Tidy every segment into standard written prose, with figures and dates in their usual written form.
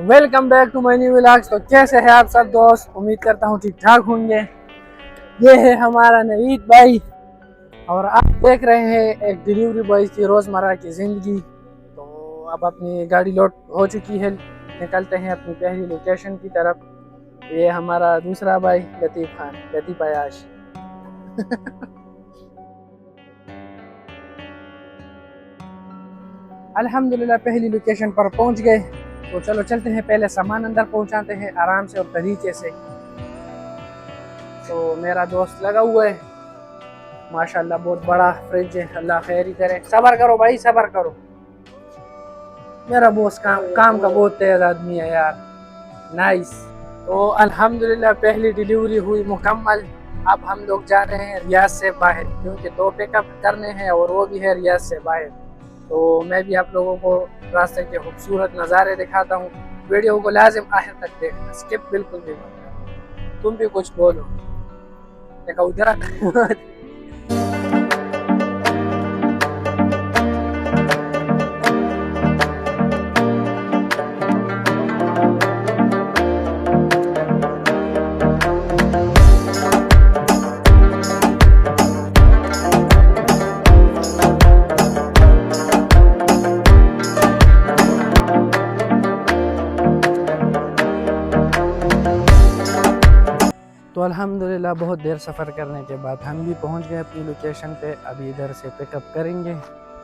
Welcome back to my new vlogs. तो कैसे हैं आप सब दोस्त? उम्मीद करता हूँ ठीक ठाक होंगे। ये है हमारा नवीद भाई और आप देख रहे हैं एक डिलीवरी बॉय की रोज़मर्रा की ज़िंदगी। तो अब अपनी गाड़ी लोड हो चुकी है, निकलते हैं अपनी पहली लोकेशन की तरफ। ये हमारा दूसरा भाई लतीफ़ खान, लतीफ़ अयाश। अल्हम्दुलिल्लाह पहली लोकेशन पर पहुंच गए। तो चलो चलते हैं, पहले सामान अंदर पहुंचाते हैं आराम से और तरीके से। तो मेरा दोस्त लगा हुआ है, माशाल्लाह बहुत बड़ा फ्रिज है, अल्लाह खैर ही करे। सब्र करो भाई, सब्र करो। मेरा बॉस काम का बहुत तेज आदमी है यार, नाइस। तो अल्हम्दुलिल्लाह पहली डिलीवरी हुई मुकम्मल। अब हम लोग जा रहे हैं रियाद से बाहर, क्योंकि 2 पिकअप करने हैं और वो भी है रियाद से बाहर। तो मैं भी आप लोगों को रास्ते के खूबसूरत नज़ारे दिखाता हूँ। वीडियो को लाजिम आखिर तक देखना, स्किप बिल्कुल भी मत करना। तुम भी कुछ बोलो, देखा उधर। तो अल्हम्दुलिल्लाह बहुत देर सफ़र करने के बाद हम भी पहुंच गए अपनी लोकेशन पे। अभी इधर से पिकअप करेंगे,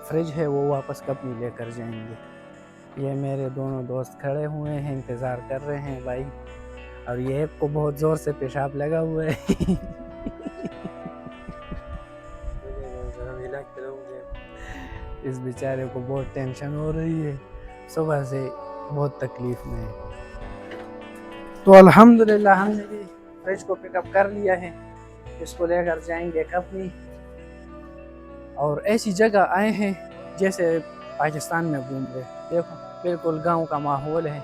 फ्रिज है वो वापस कंपनी लेकर जाएंगे। ये मेरे दोनों दोस्त खड़े हुए हैं, इंतज़ार कर रहे हैं भाई। और ये को बहुत ज़ोर से पेशाब लगा हुआ है। इस बेचारे को बहुत टेंशन हो रही है, सुबह से बहुत तकलीफ़ में है। तो अल्हम्दुलिल्लाह हमने भी फ्रिज को पिकअप कर लिया है, इसको लेकर जाएंगे कंपनी। और ऐसी जगह आए हैं जैसे पाकिस्तान में घूम रहे। देखो बिल्कुल गांव का माहौल है,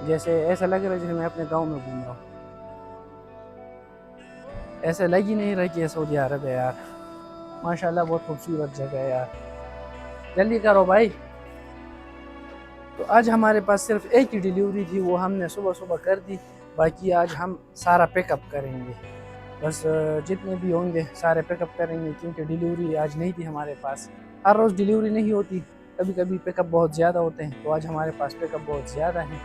जैसे ऐसा लग रहा है जैसे मैं अपने गांव में घूम रहा हूँ। ऐसे लग ही नहीं रहा कि ये सऊदी अरब है यार। माशाल्लाह बहुत खूबसूरत जगह है यार। जल्दी करो भाई। तो आज हमारे पास सिर्फ एक ही डिलीवरी थी, वो हमने सुबह सुबह कर दी। बाकी आज हम सारा पिकअप करेंगे, बस जितने भी होंगे सारे पिकअप करेंगे, क्योंकि डिलीवरी आज नहीं थी हमारे पास। हर रोज़ डिलीवरी नहीं होती, कभी कभी पिकअप बहुत ज़्यादा होते हैं। तो आज हमारे पास पिकअप बहुत ज़्यादा हैं।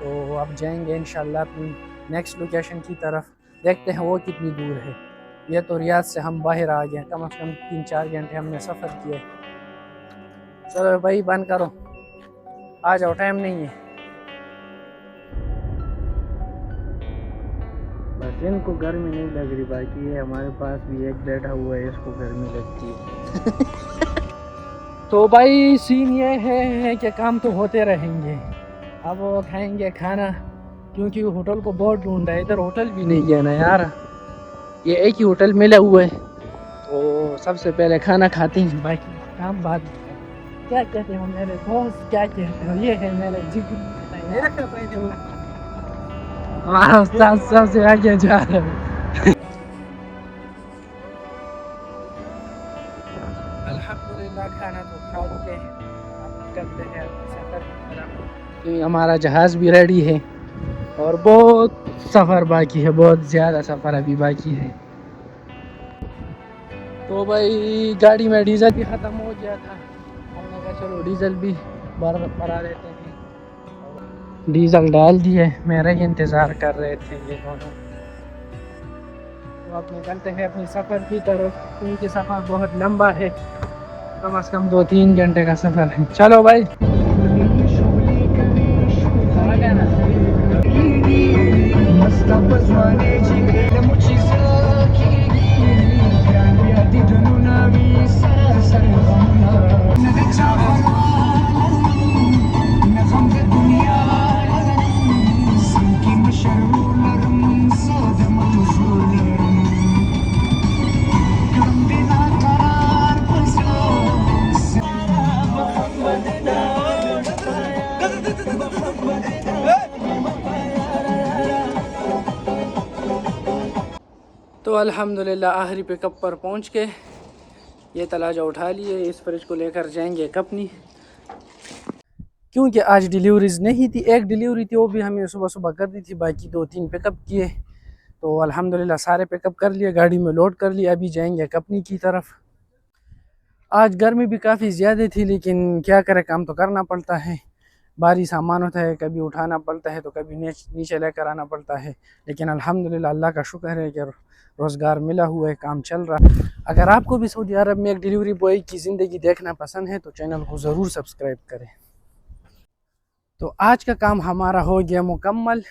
तो अब जाएंगे इंशाल्लाह अपनी नेक्स्ट लोकेशन की तरफ। देखते हैं वो कितनी दूर है। ये तो रियाद से हम बाहर आ गए, कम से कम 3-4 घंटे हमने सफ़र किया। चलो भाई बंद करो, आ जाओ, टाइम नहीं है। बस इनको गर्मी नहीं लग रही, बाकी है हमारे पास भी एक बैठा हुआ है, इसको गर्मी लगती है। तो भाई सीन ये है कि काम तो होते रहेंगे। अब वो खाएंगे खाना, क्योंकि होटल को बहुत ढूंढा है, इधर होटल भी नहीं है ना यार। ये एक ही होटल मिला हुआ है, तो सबसे पहले खाना खाते हैं, बाकी काम बाद में। क्या कहते हो मेरे दोस्त, क्या कहते हो? ये है मेरे जिगर, हमारा उस्ताद सबसे आगे जा रहा है। अल्हम्दुलिल्लाह खाना तो खा लिए हैं, अब निकलते हैं सफ़र की तरफ, क्योंकि हमारा जहाज़ भी रेडी है और बहुत सफ़र बाकी है, बहुत ज़्यादा सफ़र अभी बाकी है। तो भाई गाड़ी में डीज़ल भी ख़त्म हो गया था, हमने कहा चलो डीज़ल भी भरा लेते हैं। डीज़ल डाल दिए, मेरा ही इंतज़ार कर रहे थे ये दोनों। तो अब निकलते हैं अपनी सफ़र की तरफ, क्योंकि सफ़र बहुत लंबा है, कम से कम 2-3 घंटे का सफ़र है। चलो भाई। तो अल्हम्दुलिल्लाह आखिरी पिकअप पर पहुंच गए। ये तलाजा उठा लिए, इस फ्रिज को लेकर जाएंगे कंपनी, क्योंकि आज डिलीवरीज नहीं थी, एक डिलीवरी थी वो भी हमें सुबह सुबह कर दी थी, बाकी 2-3 पिकअप किए। तो अल्हम्दुलिल्लाह सारे पिकअप कर लिए, गाड़ी में लोड कर लिया। अभी जाएंगे कंपनी की तरफ। आज गर्मी भी काफ़ी ज़्यादा थी, लेकिन क्या करें, काम तो करना पड़ता है। भारी सामान होता है, कभी उठाना पड़ता है तो कभी नीचे लेकर आना पड़ता है। लेकिन अल्हम्दुलिल्लाह अल्लाह का शुक्र है कि रोज़गार मिला हुआ है, काम चल रहा है। अगर आपको भी सऊदी अरब में एक डिलीवरी बॉय की ज़िंदगी देखना पसंद है तो चैनल को ज़रूर सब्सक्राइब करें। तो आज का काम हमारा हो गया मुकम्मल।